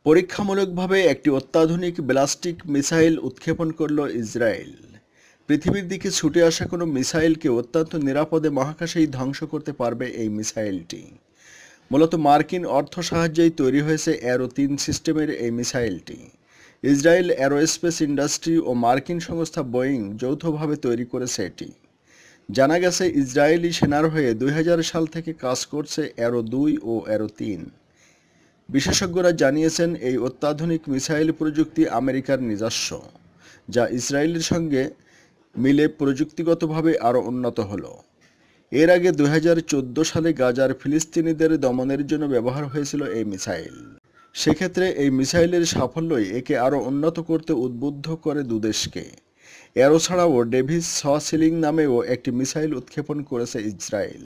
পরীক্ষামূলকভাবে একটি অত্যাধুনিক ব্যালিস্টিক মিসাইল উৎক্ষেপণ করল ইসরায়েল। পৃথিবীর দিকে ছুটে আসা কোনো মিসাইলকে অত্যন্ত নিরাপদে মহাকাশেই ধ্বংস করতে পারবে এই মিসাইলটি। মূলত মার্কিন অর্থ সাহায্যেই তৈরি হয়েছে অ্যারো-3 সিস্টেমের এই মিসাইলটি। ইসরায়েল অ্যারোস্পেস ইন্ডাস্ট্রি ও মার্কিন সংস্থা বোয়িং যৌথভাবে তৈরি করেছে এটি। জানা গেছে, ইসরায়েলি সেনার হয়ে 2000 সাল থেকে কাজ করছে অ্যারো-2 ও অ্যারো-3। বিশেষজ্ঞরা জানিয়েছেন, এই অত্যাধুনিক মিসাইল প্রযুক্তি আমেরিকার নিজস্ব, যা ইসরায়েলের সঙ্গে মিলে প্রযুক্তিগতভাবে আরও উন্নত হলো। এর আগে 2014 সালে গাজার ফিলিস্তিনিদের দমনের জন্য ব্যবহার হয়েছিল এই মিসাইল। সেক্ষেত্রে এই মিসাইলের সাফল্যই একে আরও উন্নত করতে উদ্বুদ্ধ করে দুদেশকে। অ্যারো ছাড়াও ডেভিস স সিলিং নামেও একটি মিসাইল উৎক্ষেপণ করেছে ইসরায়েল।